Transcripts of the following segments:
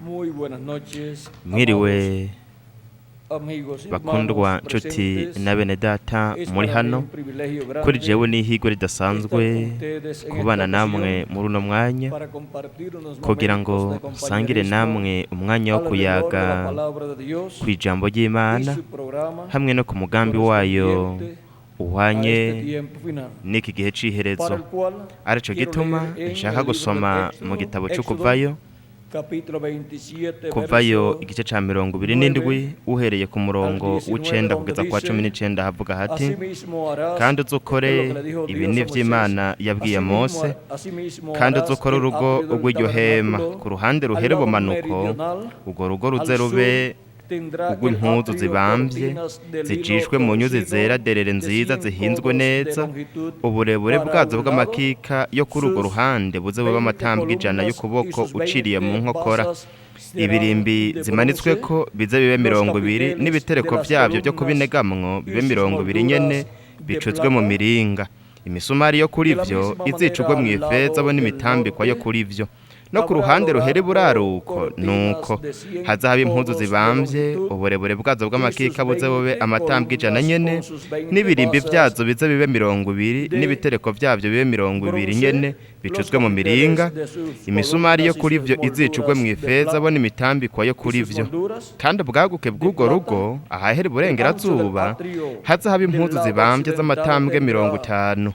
Muy buenas noches, mwiriwe amigos, bakundwa hermanos nshuti presentes. na bene data Es muri para mí hano un privilegio grande kuri jewe n'ihigwe estar ridasanzwe con ustedes en kubana esta namwe ocasión muri uno mwanya para compartir unos kugira ngo momentos de nsangire compañerismo namwe umwanya wo alrededor de la kuyaga palabra de Dios ku ijambo y ry'Imana su programa hamwe no ku mugambi wayo correspondiente a uhwanye este tiempo final, n'iki gihe para c'iherezo el cual arico quiero gituma leer en nshaka el libro gusoma del mu gitabo Éxodo, c'ukuvayo capítulo 27, kuvayo verso igice ca 27 uhereye ku murongo w'icenda kugeza kwa 19 havuga hati asimismo harás kandi uzukore lo que le dijo ibi Dios a ni Moisés. vy'Imana yabwiye Mose kandi harás uzukore el urugo atrio del rw'iryo hema tabernáculo ku ruhande al ruhere lado bumanuko meridional, urwo rugo ruze al rube sur tendrá el rw'impuzu atrio zibambye cortinas de lino zijishwe mu nyuzi torcido zera derere de nziza 100 zihinzwe codos de neza longitud uburebure para bwazo un bw'amakika yo kuri urwo sus ruhande buze bube 20 amatambwe ijana columnas y'ukuboko y sus uciriye mu 20 nkokora basas serán ibirimbi de zimanitsweko bronce, bize bibe los 20 capiteles n'ibitereko de las vyavyo vyo columnas kubinegamwo y bibe sus 20 nyene molduras de bicuzwe mu plata, miringa imisumari yo kuri de la vyo misma izicugwe manera mu al ifeza lado bo del n'imitambikwa yo norte kuri vyo no ku habrá ruhande ruhere dorado buraruko cortinas nuko de 100 haza haba impuzu codos de zibambye longitud uburebure bwazo y sus bw'amakika buze bube 20 amatambwe ijana nyene columnas con sus 20 n'ibirimbi basas vyazo bize bibe 20 de n'ibitereko vyavyo bibe 20 bronce, nyene los bicuzwe mu miringa capiteles de sus imisumari yo columnas y kuri sus vyo izicugwe mu molduras de ifeza plata bo n'imitambikwa yo y kuri sus vyo molduras kandi ubwaguke de bw'urwo plata, rugo ahahera el ancho del iburengerazuba atrio haza haba del impuzu lado zibambye occidental z'amatambwe tendrá 50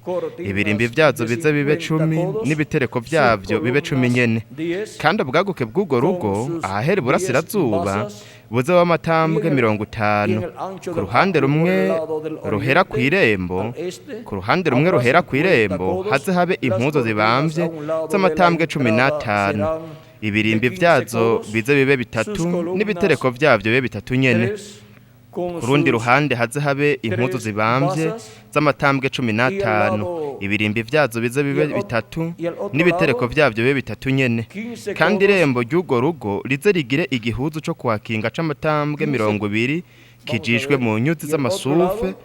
ibirimbi cortinas vyazo de bize bibe 50 10 codos, n'ibitereko sus vyavyo bibe 10 columnas nyene 10 kandi ubwaguke bw'urwo rugo con sus ahahera 10 iburasirazuba basas buze bube amatambwe y en 50 el ancho ku del ruhande atrio por rumwe el lado del ruhera oriente kw'irembo al este ku ruhande rumwe habrá ruhera 50 kw'irembo codos, haze habe las impuzu cortinas zibambye a un lado de la z'amatambwe entrada 15 serán ibirimbi de 15 vyazo codos, bize bibe sus 3 columnas n'ibitereko vyavyo bibe 3 nyene 3 con ku rundi sus ruhande haze habe impuzu 3 zibambye basas z'amatambwe y al 15 lado ibirimbi vyazo bize y bibe al otro 3 y al otro n'ibitereko lado vyavyo bibe 3 nyene 15 kandi codos, irembo ry'urwo rugo rize rigire igihuzu co kwakinga c'amatambwe 15 20 vamos a kijishwe ver, mu nyuzi y al otro z'amasufe lado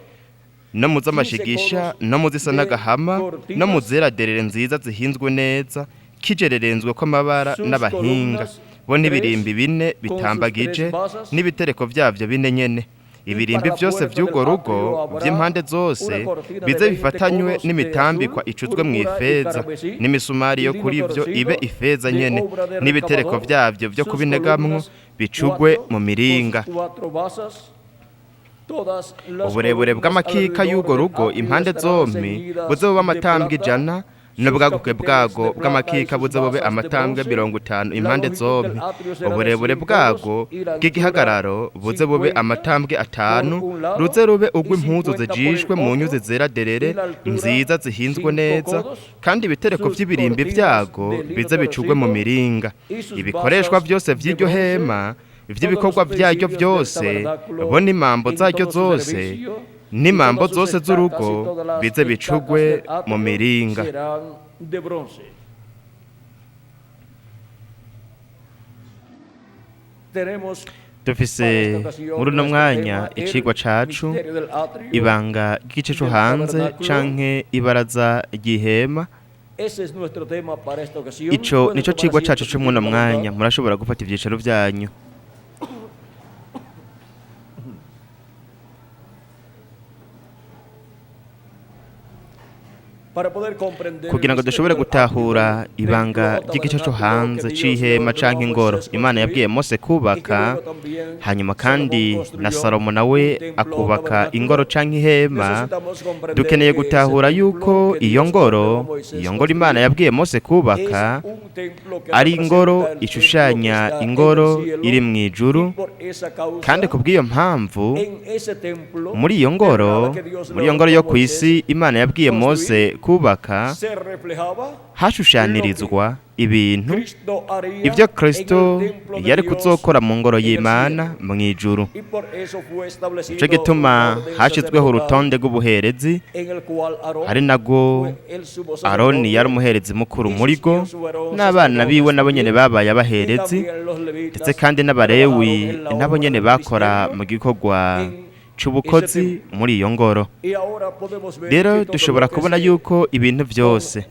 no mu 15 z'amashigisha codos no mu zisa de n'agahama no mu cortinas, zera derere nziza zihinzwe neza kijererenzwe ko amabara sus n'abahinga columnas bo 3 n'ibirimbi 4 con sus bitambagije 3 basas n'ibitereko vyavyo 4 nyene y ibirimbi para la vyose puerta del vy'urwo rugo atrio habrá vy'impande una zose cortina de bize 20 bifatanywe codos de n'imitambikwa azul, icuzwe mu púrpura y ifeza carmesí n'imisumari y yo lino kuri vyo torcido ibe ifeza de nyene obra de n'ibitereko recabador, vyavyo vyo sus kubinegamwo columnas bicugwe 4 mu miringa con 4 basas, todas las uburebure columnas bw'amakika alrededor y'urwo del rugo atrio impande estarán zompi ceñidas buze bube de amatambwe plata, 100 sus n'ubwaguke capiteles bwago de plata y bw'amakika sus buze bube basas de amatambwe bronce, 50 la impande longitud zompi del atrio será de uburebure 100 bwago codos y la anchura bw'igihagararo buze bube 50 amatambwe por 5 un lado ruze rube y urw'impuzu 50 por el zijishwe mu nyuzi otro, zera y derere la altura nziza zihinzwe 5 neza codos, kandi ibitereko sus vy'ibirimbi cortinas vyago de lino bize bicugwe mu torcido miringa y sus ibikoreshwa basas vyose de vy'iryo bronce, hema todos ivy'ibikorwa los vyaryo utensilios del vyose tabernáculo bo n'imambo en zaryo todo su zose servicio, y n'imambo todas sus zose estacas y z'urugo todas las bize estacas bicugwe del mu atrio miringa serán de bronce. Tenemos dufise muri uno mwanya icigwa cacu ibanga ry'igice co hanze canke ibaraza ry'ihema. Ico nico cigwa cacu co muno mwanya, murashobora gufata ivyicaro vyanyu. kugira ngo dushobore gutahura ibanga ry'igice cyo hanze c'ihema canke ingoro Imana yabwiye Mose kubaka, hanyuma kandi na Salomo nawe akubaka ingoro canke ihema, dukeneye gutahura yuko iyo ngoro Imana yabwiye Mose kubaka ari ingoro ishushanya ingoro iri mu ijuru, kandi kubw'iyo mpamvu muri iyo ngoro yo ku isi Imana yabwiye Mose kubaka hashushanirizwa ibintu ibyo Kristo yari kuzokora mu ngoro y'Imana mu ijuru. Ico gituma hashizweho urutonde rw'ubuherezi, ari nago Aroni yari umuherezi mukuru muri go, n'abana biwe nabo nyene babaye abaherezi, ndetse kandi n'abarewi nabo nyene bakora mu gikorwa c'ubukozi muri iyo ngoro. Rero dushobora kubona yuko ibintu byose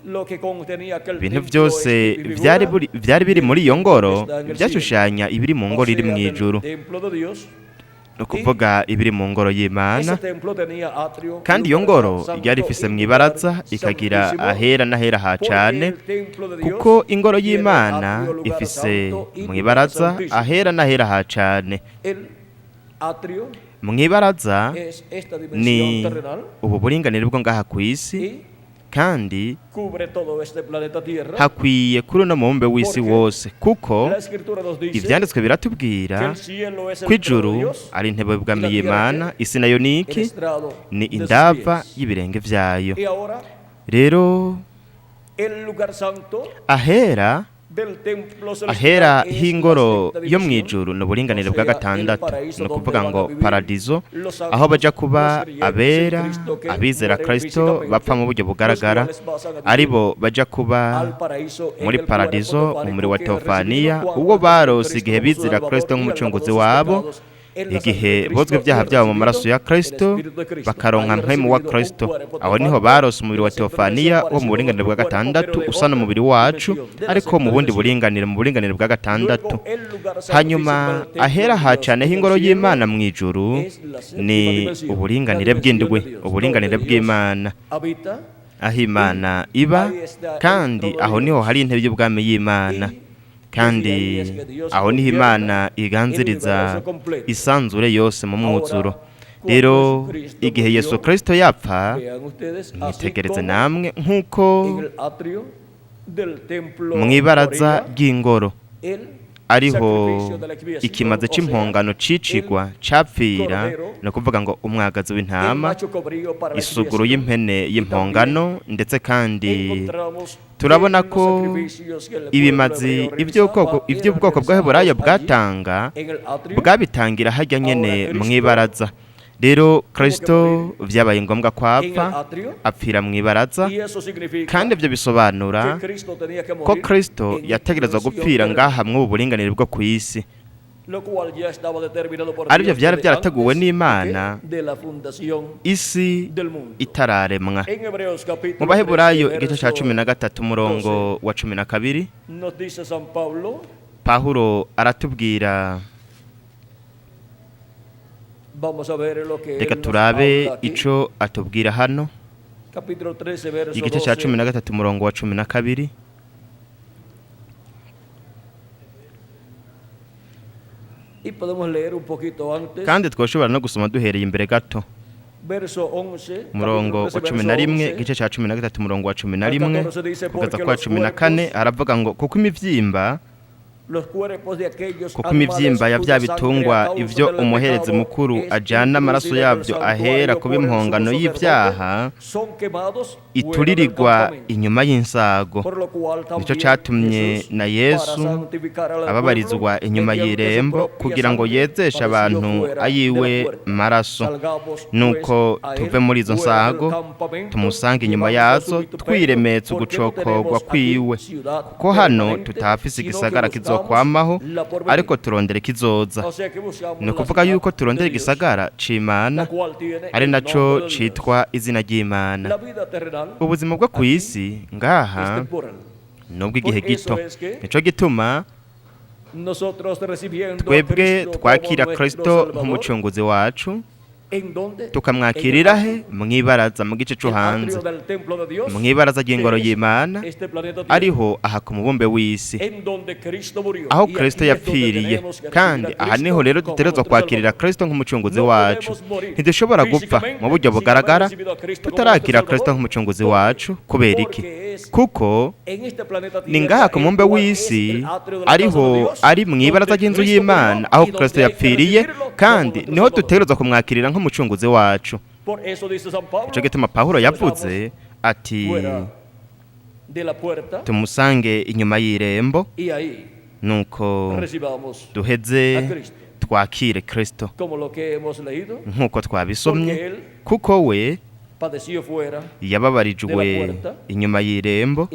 byari biri muri iyo ngoro byashushanya ibiri mu ngoro iri mu ijuru, ni ukuvuga ibiri mu ngoro y'Imana. Kandi iyo ngoro yari ifise mw'ibaraza, ikagira ahera n'ahera ha cane, kuko ingoro y'Imana ifise mw'ibaraza ahera n'ahera ha cane. Mw'ibaraza ni ubu buringanire bwo ngaha ku isi, kandi hakwiye kuri uno mubumbe w'isi wose, kuko ivyanditswe biratubwira ko ijuru ari intebe y'ubwami y'Imana, isi nayo ni iki? Ni indava y'ibirenge vyayo. Rero ahera h'ingoro yo mu ijuru ni uburinganire bwa gatandatu, ni ukuvuga ngo paradizo, aho baja kuba abera, abizera Kristo bapfa mu buryo bugaragara, aribo baja kuba muri paradizo mu muri wa Teofaniya, ubwo barose igihe bizera Kristo nk'umucunguzi wabo, igihe bozwe ibyaha byabo mu maraso ya Kristo, bakaronka mpwemu wa Kristo. Aho niho barose umubiri wa Teofaniya wo mu buringanire bwa gatandatu, usa n'umubiri wacu ariko mu bundi buringanire, mu buringanire bwa gatandatu. Hanyuma ahera ha cane h'ingoro y'Imana mu ijuru ni uburinganire bw'indwi, uburinganire bw'Imana, aho Imana iba, kandi aho niho hari intebe y'ubwami y'Imana, kandi aho niho Imana iganziriza isanzure yose mu mwuzuro. Rero igihe Yesu Kristo yapfa, mwitegereze namwe nk'uko mw'ibaraza ry'ingoro ariho ikimaze c'impongano cicigwa capfira, ni ukuvuga ngo umwagazi w'intama, isuguru y'impene y'impongano, ndetse kandi turabona ko ibimazi iby'ubwoko bw'Abaheburayo bwatanga bwabitangira hajya nyene mw'ibaraza. Rero Kristo vyabaye ngombwa ko apfira mw'ibaraza, kandi ibyo bisobanura ko Kristo yategerezwa gupfira ngaha mw'ubu buringanire bwo ku isi, aribyo byari byarateguwe n'Imana isi itararemwa. Mu Baheburayo igice ca 13 umurongo wa 12, Pawulo aratubwira, reka turabe ico atubwira hano, igice ca 13 umurongo wa 12. Kandi twoshobora no gusoma duhereye imbere gato, umurongo wa 11, igice ca 13 umurongo wa 11 kugeza kwa 14, aravuga ngo kuko imivyimba ya bya bitungwa ivyo umuherezi mukuru ajana amaraso yabyo ahera kuba impongano y'ivyaha ituririrwa inyuma y'insago. Nico catumye na Yesu ababarizwa inyuma y'irembo, kugira ngo yezeshe abantu ayiwe maraso. Nuko tuve muri izo nsago tumusange inyuma yazo, twiremetse ugucokorwa kwiwe, kuko hano tutahafise igisagara kwamaho, ariko turondera ikizoza. Ni ukuvuga yuko turondera igisagara c'Imana, ari naco citwa izina ry'Imana. Ubuzima bwo ku isi ngaha nubwo igihe gito, nico gituma twebwe twakira Kristo nk'umucunguzi wacu, tukamwakirira he? Mw'ibaraza, mu gice co hanze, mw'ibaraza ry'ingoro y'Imana, ariho aha ku mubumbe w'isi, aho Kristo yapfiriye. Kandi aha niho rero dutegerezwa kwakirira Kristo nk'umucunguzi wacu. Ntidushobora gupfa mu buryo bugaragara tutarakira Kristo nk'umucunguzi wacu. Kubera iki? Kuko ni ngaha ku mubumbe w'isi ariho ari mw'ibaraza ry'inzu y'Imana, aho Kristo yapfiriye, kandi niho dutegerezwa kumwakirira nk'umucunguzi wacu. Ico gituma Pawulo yavuze ati tumusange inyuma y'irembo, nuko duheze twakire Kristo nk'uko twabisomye, kuko we yababarijwe inyuma y'irembo.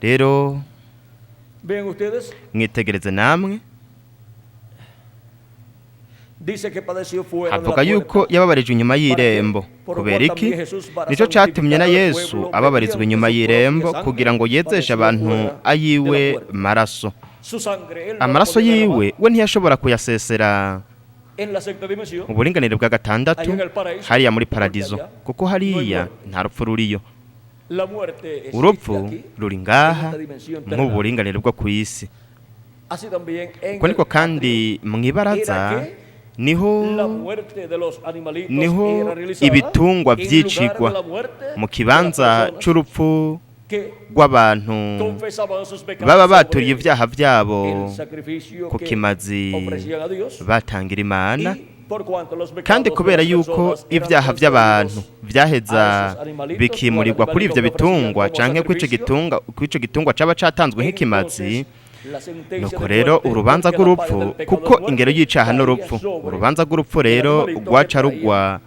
Rero mwitegereze namwe havuga yuko yababarijwe inyuma y'irembo. Kubera iki? Nico catumye na Yesu ababarizwa inyuma y'irembo kugira ngo yezeshe abantu ayiwe maraso. Amaraso yiwe we ntiyashobora kuyasesera mu buringanire bwa gatandatu hariya muri paradizo, kuko hariya nta rupfu ruriyo. Urupfu ruri ngaha nk'uburinganire bwo ku isi. Uko niko kandi mw'ibaraza niho ibitungwa vyicigwa mu kibanza c'urupfu rw'abantu baba baturiye ivyaha vyabo ku kimazi batangira Imana, kandi kubera yuko ivyaha vy'abantu vyaheza bikimurirwa kuri ivyo bitungwa canke kw'ico gitungwa caba catanzwe nk'ikimazi, nuko rero urubanza rw'urupfu, kuko ingero y'icaha n'urupfu, urubanza rw'urupfu rero rwaca rugwa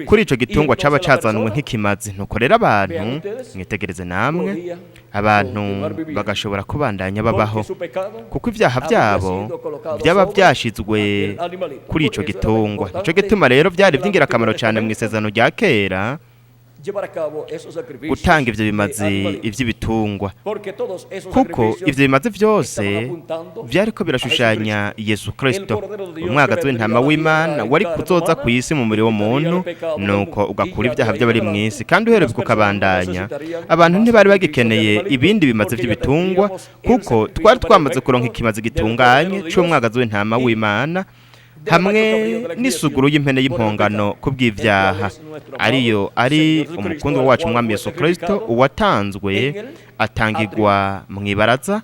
kuri ico gitungwa caba cazanwe nk'ikimazi. Nuko rero abantu mwitegereze namwe, abantu bagashobora kubandanya babaho kuko ivyaha vyabo vyaba vyashizwe kuri ico gitungwa. Nico gituma rero vyari vy'ingirakamaro cane mw'isezerano rya kera gutanga ivyo bimazi ivy'ibitungwa, kuko ivyo bimazi vyose vyariko birashushanya Yesu Kristo, umwagazi w'intama w'Imana wari kuzoza ku isi mu mubiri w'umuntu, nuko ugakura ivyaha vy'abari mw'isi. Kandi uhereye kukabandanya, abantu ntibari bagikeneye ibindi bimazi vy'ibitungwa, kuko twari twamaze kuronka ikimazi gitunganye c'umwagazi w'intama w'Imana hamwe n'isuguru y'impene y'impongano kubw'ivyaha, ari umukundwa wacu umwami Yesu Kristo, uwatanzwe atangirwa mw'ibaraza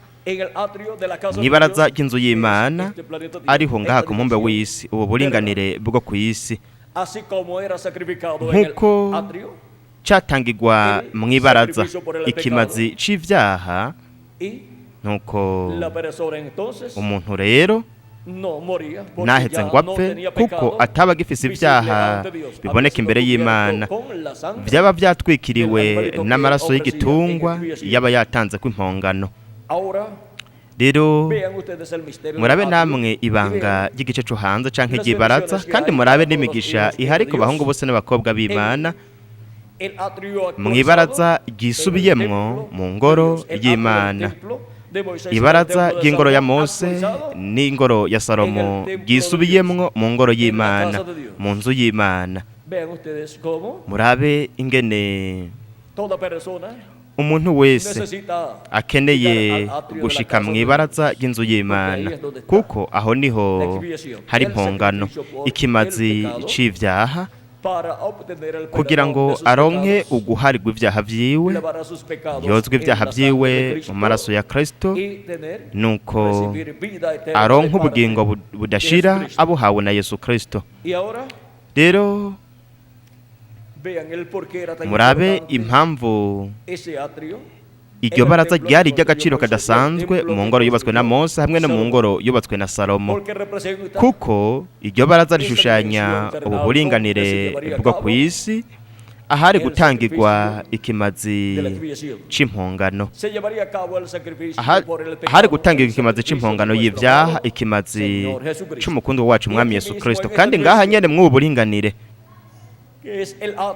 ry'inzu y'Imana, ariho ngaha ku mpumbe w'isi, ubu buringanire bwo ku isi. Nk'uko catangirwa mw'ibaraza ikimazi c'ivyaha, nuko umuntu rero ntaheze ngo apfe, kuko ataba agifise ivyaha biboneka imbere y'Imana, vyaba vyatwikiriwe n'amaraso y'igitungwa yaba yatanze kw'impongano. Rero murabe namwe ibanga ry'igice co hanze canke ry'ibaraza, kandi murabe n'imigisha ihari ku bahungu bose n'abakobwa b'Imana mw'ibaraza ryisubiyemwo mu ngoro y'Imana. Ibaraza ry'ingoro ya Mose n'ingoro ya Salomo ryisubiyemwo mu ngoro y'Imana, mu nzu y'Imana. Murabe ingene umuntu wese akeneye gushika mw'ibaraza ry'inzu y'Imana, kuko aho niho hari impongano, ikimazi c'ivyaha, kugira ngo aronke uguharirwa ivyaha vyiwe, yozwe ivyaha vyiwe mu maraso ya Kristo, nuko aronke ubugingo budashira abuhawe na Yesu Kristo. Rero murabe impamvu iryo baraza ryari ry'agaciro kadasanzwe mu ngoro yubatswe na Mose hamwe no mu ngoro yubatswe na Salomo, kuko iryo baraza rishushanya ubu buringanire bwo ku isi, ahari gutangirwa ikimazi c'impongano, ahari gutangirwa ikimazi c'impongano y'ivyaha, ikimazi c'umukundu wacu umwami Yesu Kristo. Kandi ngaha nyene mw'ubu buringanire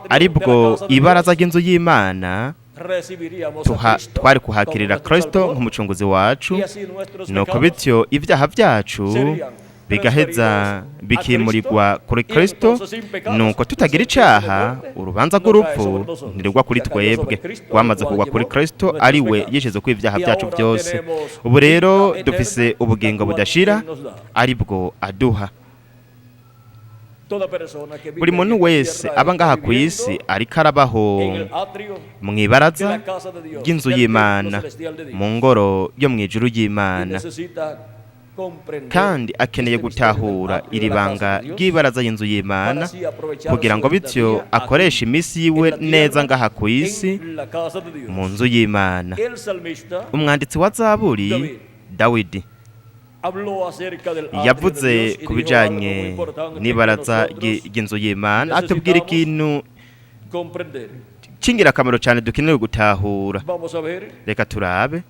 aribwo ibaraza ry'inzu y'Imana, twari kuhakirira Kristo nk'umucunguzi wacu, nuko bityo ivyaha vyacu bigaheza bikimurirwa kuri Kristo, nuko tutagira icaha, urubanza rw'urupfu ntirugwa kuri twebwe, rwamaze kugwa kuri Kristo, ari we yishize ku ivyaha vyacu vyose. Ubu rero dufise ubugingo budashira, aribwo aduha. Buri muntu wese aba ngaha ku isi ariko arabaho mw'ibaraza ry'inzu y'Imana, mu ngoro yo mw'ijuru y'Imana, kandi akeneye gutahura iri banga ry'ibaraza y'inzu y'Imana, kugira ngo bityo akoreshe imisi yiwe neza ngaha ku isi mu nzu y'Imana. Umwanditsi wa Zaburi Dawidi yavuze ku bijanye n'ibaraza ry'inzu y'Imana, atubwira ikintu c'ingirakamaro cane dukeneye gutahura. Reka turabe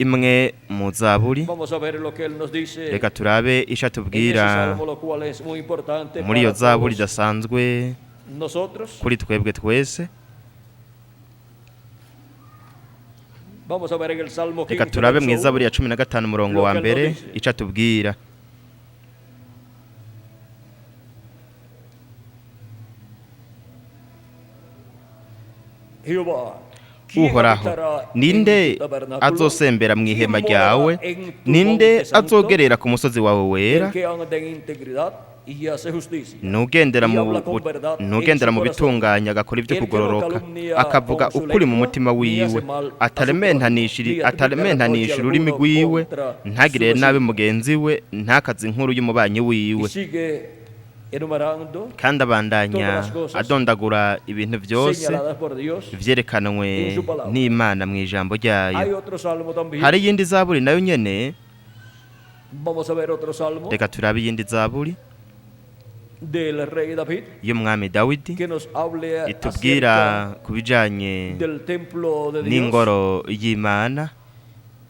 imwe mu zaburi. Vamos a ver lo que él nos dice Reka turabe en isha ese tubwira salmo, lo cual es muy importante muri iyo para zaburi todos idasanzwe nosotros. kuri twebwe twese. Vamos a ver en el salmo Reka 15, turabe mu verso izaburi 1. ya 15 umurongo wa mbere isha tubwira. Jehová, ¿quién Uhoraho, habitará ninde en tu tabernáculo? azosembera mu ihema ¿Quién ryawe? morará en tu Ninde monte santo? azogerera ku musozi wawe wera? El que anda en integridad y hace justicia. Nugendera Y mu habla con verdad en nugendera su mu corazón. bitunganya agakora ibyo El que no kugororoka calumnia akavuga con su ukuri mu lengua, mutima ni hace wiwe mal a su atarementanishira prójimo, ni atarementanishira atribuye ururimi alguno rwiwe contra ntagirire su nabi vecino. mugenzi we ntakaze inkuru y'umubanyi Y wiwe. sigue enumerando Kandi abandanya todas las cosas adondagura ibintu byose señaladas por Dios. vyerekanwe en su palabra. n'Imana mu ijambo Hay ryayo. otro salmo también. Hari iyindi zaburi nayo nyene. Vamos a ver otro salmo Reka turabe iyindi zaburi del rey David y'umwami Dawidi que nos hable itubwira acerca ku bijanye del templo de Dios. n'ingoro y'Imana.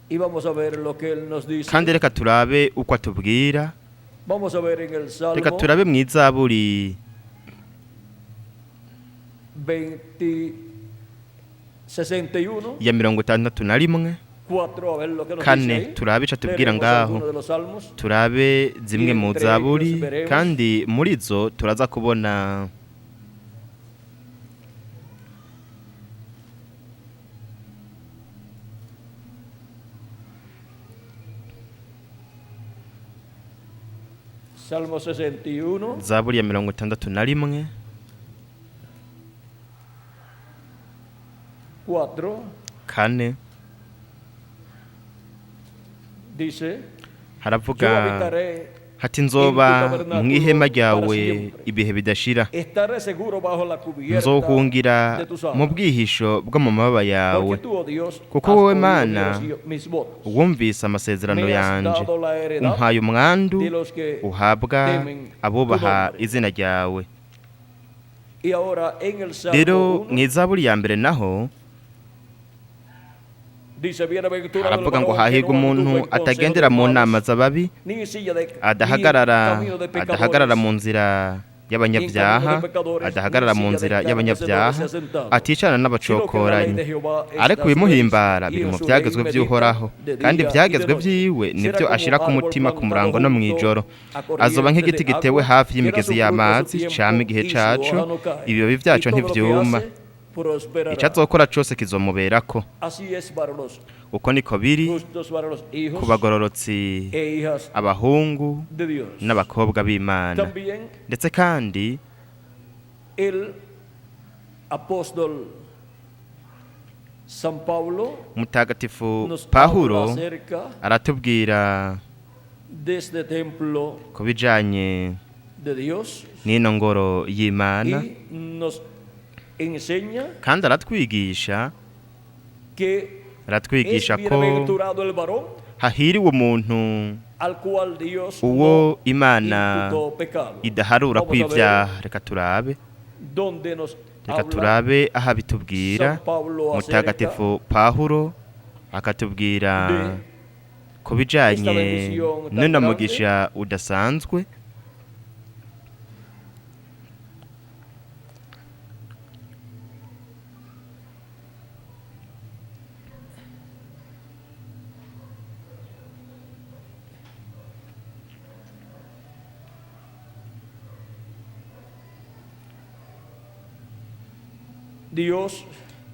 Y vamos a ver lo que él nos dice. Kandi reka turabe uko atubwira. Vamos a ver en el Reka salmo turabe mu izaburi 61, ya 61 4, a ver lo que nos dice kane ahí. turabe ico atubwira Leeremos ngaho. algunos de los salmos. Turabe zimwe mu Entre zaburi ellos veremos. kandi muri zo turaza kubona Salmo 61, zaburi ya 61 4, kane dice: Yo haravuga habitaré hati nzoba en tu tabernáculo mu ihema para ryawe siempre. ibihe bidashira. Estaré seguro bajo la cubierta Nzohungira de tus mu alas. bwihisho bwo mu mababa yawe, Porque tú, oh Dios, kuko has wowe oído Mana mis votos. wumvise amasezerano Me has yanje, dado la heredad umpaye umwandu de los que uhabwa temen abubaha tu nombre. izina ryawe. Y ahora en el Salmo Rero 1 mu izaburi ya mbere naho dice: Bienaventurado el haravuga ngo varón que hahirwa no anduvo umuntu en consejo atagendera de mu malos, nama z'ababi, ni en silla de- ni en adahagarara camino de pecadores, adahagarara mu nzira y'abanyabyaha, adahagarara mu nzira y'abanyabyaha, aticana n'abacokoranyi, ariko ibimuhimbara biri mu byagezwe by'uhoraho, kandi ibyagezwe byiwe nibyo ashira ku mutima ku murango no mu ijoro. Azoba nk'igiti gitewe hafi y'imigezi y'amazi cama igihe caco, ibibabi vyaco ntivyuma, ico azokora cose kizomuberako. Así es para los Uko niko biri justos, para los hijos ku bagororotsi, e hijas abahungu de Dios. n'abakobwa b'Imana. También Ndetse kandi el apóstol San Pablo mutagatifu nos habla Pawulo acerca aratubwira de este templo ku bijanye de Dios n'ino ngoro y'Imana, y nos enseña kandi aratwigisha que es ko bienaventurado el varón hahiriwe umuntu al cual Dios uwo no Imana imputó pecado. idaharura Vamos a ver kw'ivyaha. Reka turabe donde nos reka habla turabe aha bitubwira San Pablo mutagatifu Pawulo akatubwira de ku bijanye esta bendición tan n'uno grande. mugisha udasanzwe. Dios,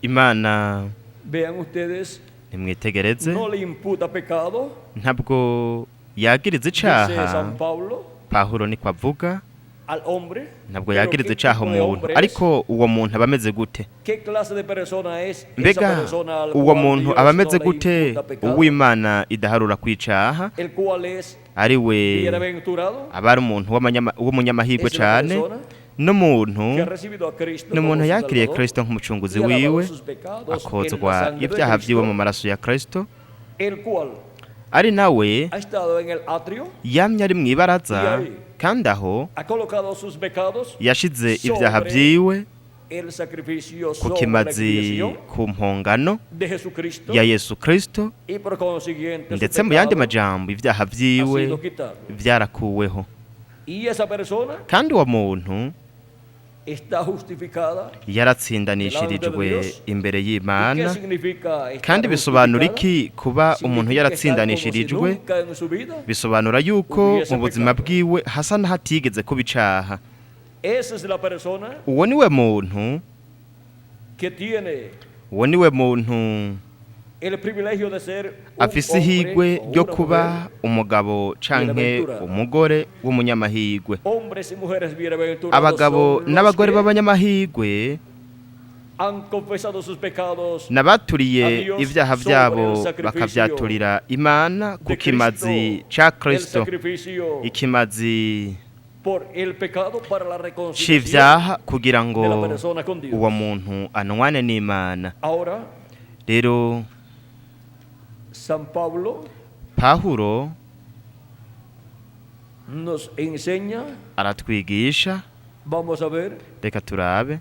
Imana vean ustedes, nimwitegereze no le imputa pecado, ntabwo yagiriza dice icaha. San Pablo, Pawulo niko avuga, al hombre. ntabwo Pero yagiriza ¿qué icaha tipo de umuntu, hombre es? ariko uwo muntu aba ameze gute? ¿Qué clase de persona es esa Mbega persona al uwo cual muntu Dios aba no ameze le gute imputa pecado? uw'Imana idaharura kwicaha, El cual es ari we bienaventurado, aba ari umuntu w'umunyamahirwe es una cane, persona n'umuntu que ha recibido a Cristo ni umuntu como su yakiriye Salvador Kristo nk'umucunguzi y ha lavado wiwe, sus pecados en la akozwa sangre de ibyaha Cristo, vyiwe mu maraso ya Kristo, el cual ari nawe ha estado en el atrio yamye ari mw'ibaraza, Y ahí kandi aho ha colocado sus pecados yashize sobre ibyaha vyiwe el sacrificio ku sobre la kimazi expiación ku mpongano de Jesucristo ya Yesu Kristo, y por consiguiente su ndetse mu yandi pecado majambo ibyaha ha vyiwe sido quitado. vyarakuweho, Y esa persona kandi uwo muntu está justificada. yaratsindanishirijwe imbere ¿Y qué y'Imana. significa estar Kandi bisobanura justificada? iki kuba umuntu Significa estar yaratsindanishirijwe? como si nunca en su vida Bisobanura yuko hubiese mu buzima pecado. bwiwe hasa n'ahatigeze kuba icaha. Esa es la persona Uwo niwe muntu, que tiene uwo niwe muntu el privilegio de ser un afise hombre ihigwe o ryo una kuba mujer, umugabo canke umugore w'umunyamahigwe. hombres y mujeres bienaventurados Abagabo son los n'abagore que b'abanyamahigwe han confesado sus pecados nabaturiye ibyaha byabo bakavyaturira Imana ku de kimazi Cristo, ca el Kristo, sacrificio ikimazi por el pecado para la reconciliación c'ivyaha kugira de la ngo persona con Dios. uwo muntu anwane n'Imana. Ahora, Rero San Pablo Pawulo nos enseña, aratwigisha, vamos a ver, reka turabe,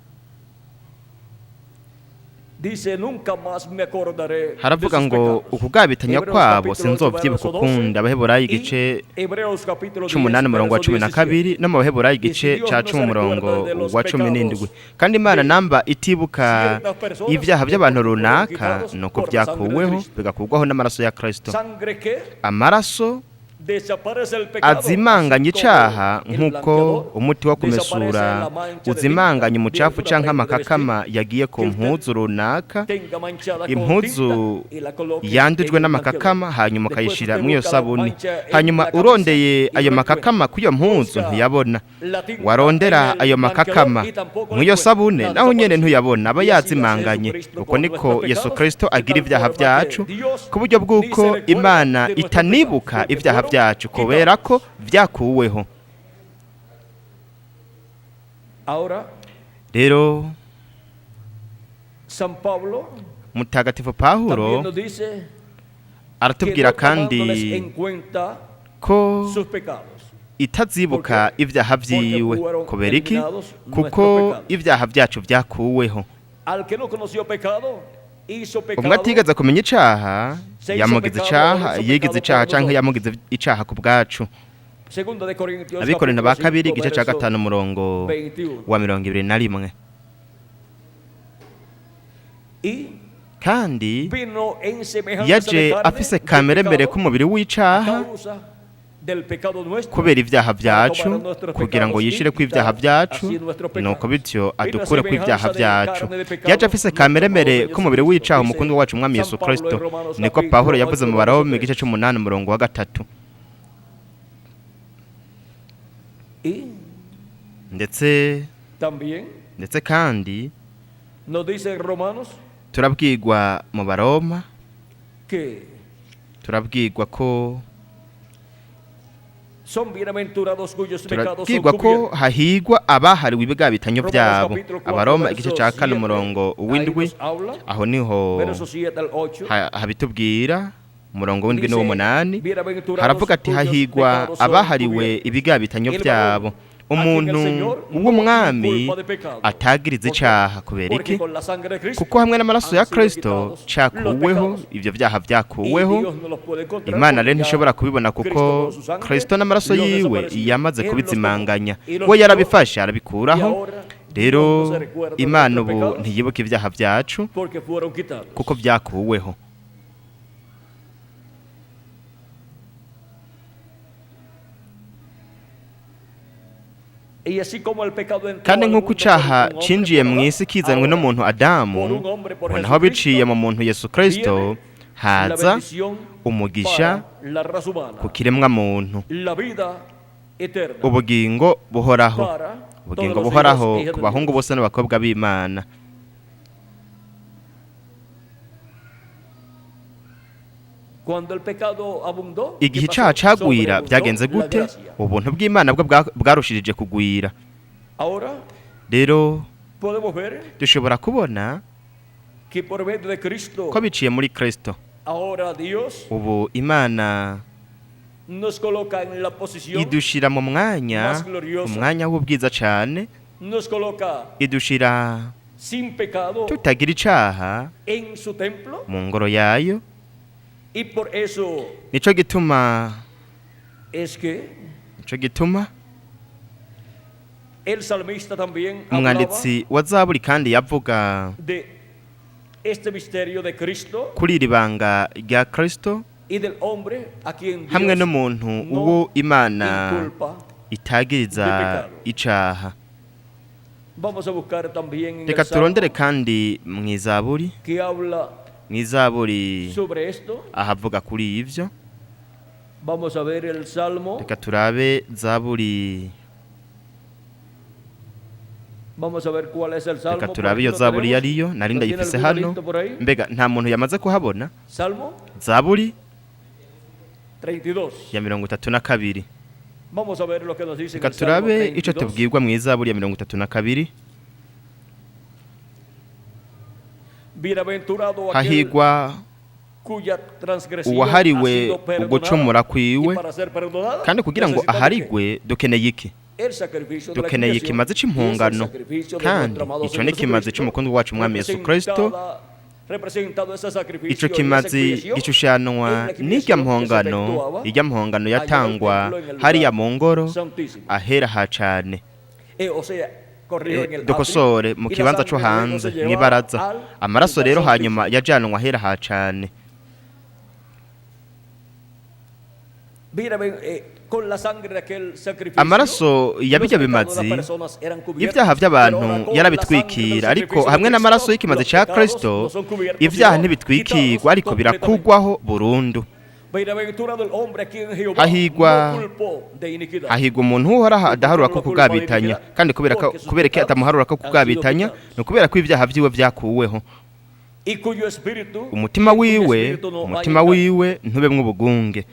dice, nunca más me acordaré de haravuga sus ngo pecados. ukugabitanya Hebreos kwabo capítulo sinzovyibuka 8, ukundi. Abaheburayo igice y Hebreos capítulo 10, 18 umurongo wa verso 12 no mu baheburayo igice ca 10 umurongo wa 17. Kandi Imana namba itibuka ibyaha by'abantu runaka, nuko byakuweho bigakurwaho n'amaraso ya Kristo. Sangre que Amaraso desaparece el pecado, azimanganya así icaha como el nk'uko blanqueador umuti wo desaparece kumesura la mancha de uzimanganya tinta umucafu de canke una prenda amakakama vestir yagiye ku que usted mpuzu runaka, tenga manchada con impuzu tinta y la coloque yandujwe en el n'amakakama, blanqueador. hanyuma Después ukayishira usted muri iyo busca la sabuni, mancha en hanyuma la cabeza urondeye y ayo no makakama encuentra. k'iyo mpuzu Busca ntiyabona, la tinta warondera en el ayo blanqueador makakama y tampoco mw'iyo encuentra. sabune Nada naho nyene desaparece. ntuyabona, aba Y así hace yazimanganye. Jesucristo Uko con niko nuestros Yesu pecados, Kristo de agira tal ibyaha forma byacu, que Dios ku buryo ni bw'uko se recuerda Imana de nuestros itanibuka pecados, porque ibyaha fueron byacu kubera ko vyakuweho. Ahora, Rero San Pablo Mutagatifu también Pawulo nos dice aratubwira que no tomándoles kandi en cuenta ko sus pecados, itazibuka ibyaha vyiwe. Kubera iki? Kuko ibyaha byacu vyakuweho. al que no conoció pecado hizo Umwe pecado, atigeze kumenya icaha yamugize icaha, yigize icaha canke yamugize icaha ku bwacu. Segunda de Corintios Abikorana ba capítulo kabiri 5, igice ca verso gatanu umurongo 21. wa 21. Y Kandi vino en semejanza yaje de carne, afise del kamere mbere pecado, k'umubiri a w'icaha causa del pecado nuestro, kubera ibyaha para byacu, tomar nuestros kugira ngo pecados yishire y ku ibyaha quitar byacu, así nuestros pecados. nuko bityo Vino adukure ku ibyaha semejanza de byacu. carne de pecado, Yaje afise kamere mbere k'umubiri w'icaha, dice umukundwa wacu umwami San Yesu Pablo Kristo. en Romanos Niko capítulo Pawulo yavuze 8, mu Baroma verso igice 8 umurongo wa 3. Y Ndetse también kandi nos dice en Romanos turabwirwa mu Baroma, que turabwirwa ko son bienaventurados cuyos pecados son turabwirwa ko cubiertos. hahigwa abahariwe ibigabitanyo Romanos byabo. capítulo 4, Abaroma igice ca verso 4 7, umurongo ahí w'indwi, nos habla, aho niho verso 7 al 8, habitubwira umurongo w'indwi dice, n'uw'umunani, bienaventurados haravuga ati cuyos hahigwa pecados son abahariwe cubiertos. ibigabitanyo El byabo, varón umuntu a quien el Señor no w'umwami tiene culpa de pecado. atagiriza icaha. Kubera Porque iki? con la sangre de Cristo Kuko hamwe n'amaraso ya han sido Kristo quitados cakuweho, los pecados. ivyo vyaha Y vyakuweho. Dios no los puede encontrar Imana porque rero ya ntishobora kubibona Cristo kuko con su sangre Kristo n'amaraso los yiwe desapareció. yamaze Él los kubizimanganya. tomó y los We quitó. yarabifashe Y arabikuraho. ahora Rero Dios no se recuerda de Imana nuestros ubu pecados ntiyibuka ibyaha byacu porque fueron quitados. kuko byakuweho. Y así como el pecado entró Kandi al nk'uko mundo icaha por un hombre cinjiye por mu Adán, isi kizanywe ahora n'umuntu Adamu, por un hombre por naho biciye Jesucristo mu muntu Yesu Kristo viene la haza bendición umugisha para la raza humana, ku kiremwa muntu, la vida eterna ubugingo buhoraho, para ubugingo todos los buhoraho hijos y hijas ku de bahungu Dios. bose n'abakobwa b'Imana. Cuando el pecado abundó, Igihe ¿qué icaha pasó? cagwira Sobreabundó byagenze la gute? gracia. Ubuntu bw'Imana bwo bwarushirije kugwira. Ahora Rero podemos ver dushobora kubona que por medio de Cristo, ko biciye muri Kristo ahora Dios ubu Imana nos coloca en la posición, idushira mu mwanya, más gloriosa. umwanya w'ubwiza cane, nos coloca idushira sin pecado tutagira icaha en su templo. mu ngoro yayo. Y por eso nico gituma el salmista también hablaba umwanditsi wa zaburi kandi yavuga de este misterio de Cristo kuri iri banga rya Kristo y del hombre a quien hamwe Dios n'umuntu no uwo Imana inculpa. itagiriza icaha. Vamos a buscar también en Reka el Salmo turondere kandi mw'izaburi que habla sobre esto. ahavuga kuri ivyo. Vamos a ver el Salmo. Reka turabe zaburi. Vamos a ver cuál es el Salmo. Reka turabe iyo zaburi yariyo nari ndayifise hano. Mbega nta muntu yamaze kuhabona? Salmo Zaburi 32. ya 32. Vamos a ver lo que nos dice en Reka el Salmo turabe ico 32. tubwirwa mw'izaburi ya 32. Bienaventurado aquel Hahigwa cuya transgresión uwahariwe ha sido perdonada, ugucumura y kwiwe, para ser perdonada, kandi kugira ngo necesitamos aharigwe dukeneye iki? el sacrificio de la Dukeneye expiación, ikimazi y es el c'impungano, sacrificio de kandi nuestro amado ico Señor ni ikimazi Jesucristo, c'umukunzi wacu Mwami Yesu Kristo. representado ese sacrificio Ico y esa kimazi expiación gishushanwa en la expiación n'irya que se mpongano, efectuaba irya mpongano yatangwa allá en el lugar hariya mu ngoro santísimo. ahera ha cane. O sea, corrijo en el Dukosore mu atrio, y la kibanza sangre co luego hanze se llevaba mw'ibaraza. al Amaraso lugar rero santísimo. hanyuma yajanwa ahera ha cane. Con la sangre de aquel sacrificio, Amaraso yabijya bimazi ibyaha by'abantu yarabitwikira, ariko hamwe n'amaraso y'ikimazi ca Kristo ibyaha ntibitwikirwa, ariko birakugwaho burundu. Hahigwa umuntu uhora adaharura ko kugabitanya, kandi kubera ko atamuharura ko kugabitanya no kubera ko ibyaha vyiwe vyakuweho. Umutima wiwe ntubemwe ubugunge.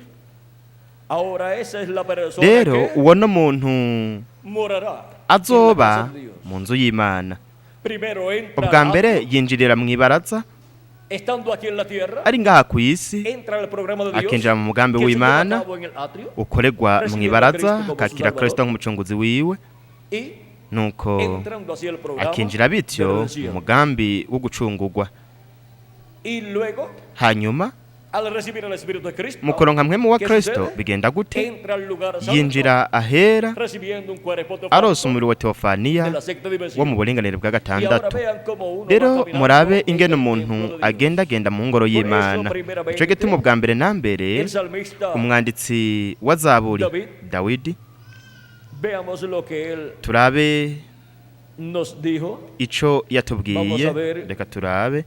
Rero uwo no muntu azoba mu nzu y'Imana. Ubwa mbere yinjirira mw'ibaraza, ari ngaha ku isi akinjira mu mugambi w'Imana ukoregwa mw'ibaraza, akakira Kristo nk'umucunguzi wiwe, nuko akinjira bityo mu mugambi wo gucungurwa. Hanyuma mu kuronka mpwemu wa Kristo bigenda gute? Yinjira ahera aronse umubiri wa Teofaniya wo mu buringanire bwa gatandatu. Rero murabe ingene umuntu agendagenda mu ngoro y'Imana. Ico gituma bwa mbere na mbere umwanditsi wa zaburi Dawidi, turabe ico yatubwiye. Reka turabe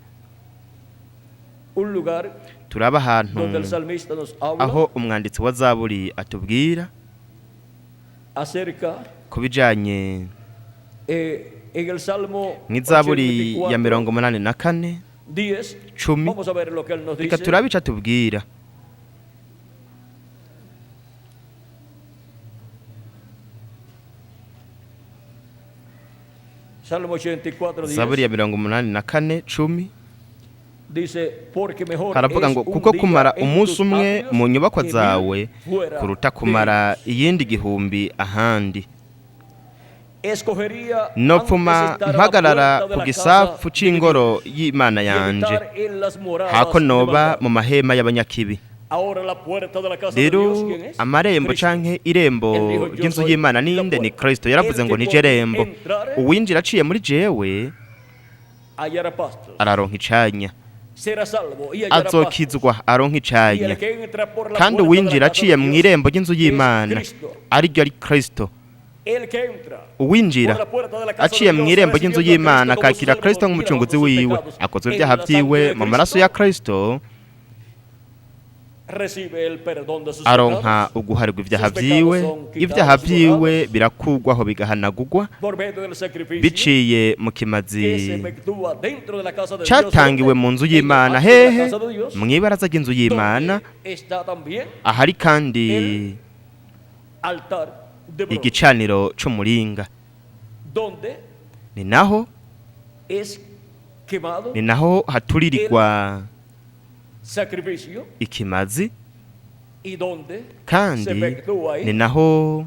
turaba ahantu aho umwanditsi wa zaburi atubwira ku bijanye mw'izaburi ya 84 10. Reka turabe ico atubwira. Zaburi ya 84 10 haravuga ngo kuko kumara umunsi umwe mu nyubakwa zawe kuruta kumara iyindi gihumbi ahandi. Nopfuma mpagarara ku gisafu c'ingoro y'Imana yanje hako noba mu mahema y'abanyakibi. Rero amarembo canke irembo ry'inzu y'Imana ninde? Ni Kristo. Yaravuze ngo nije rembo, uwinjira aciye muri jewe araronka icanya, azokizwa aronka icanya, kandi uwinjira aciye mu irembo ry'inzu y'Imana ariryo ari Kristo. Uwinjira aciye mu irembo ry'inzu y'Imana akakira Kristo nk'umucunguzi wiwe, akozwe ibyaha vyiwe mu maraso ya Kristo, aronka uguharirwa ibyaha vyiwe birakugwaho bigahanagurwa biciye mu kimazi catangiwe mu nzu y'Imana. Hehe? Mw'ibaraza ry'inzu y'Imana ahari kandi igicaniro c'umuringa, ni naho haturirirwa ikimazi, kandi ni naho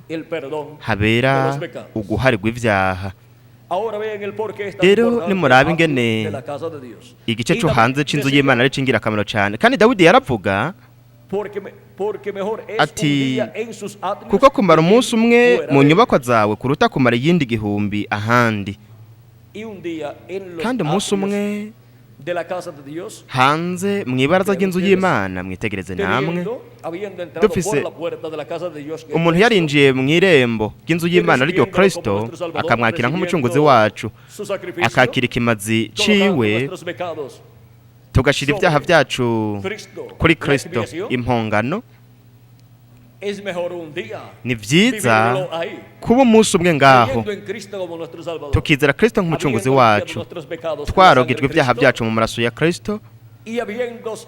habera uguharirwa ivyaha. rero nimurabe ingene igice cyo hanze c'inzu y'Imana ari c'ingirakamaro cyane, kandi Dawidi yaravuga ati kuko kumara umunsi umwe mu nyubakwa zawe kuruta kumara iyindi gihumbi ahandi, kandi umunsi umwe hanze mw'ibaraza ry'inzu y'Imana. Mwitegereze namwe, dufise umuntu yarinjiye mw'irembo ry'inzu y'Imana ryo Kristo, akamwakira nk'umucunguzi wacu, akakira ikimazi ciwe, tugashira ibyaha byacu kuri Kristo impongano. Ni vyiza kuba umunsi umwe ngaho tukizera Kristo nk'umucunguzi wacu, twarogejwe ibyaha byacu mu maraso ya Kristo,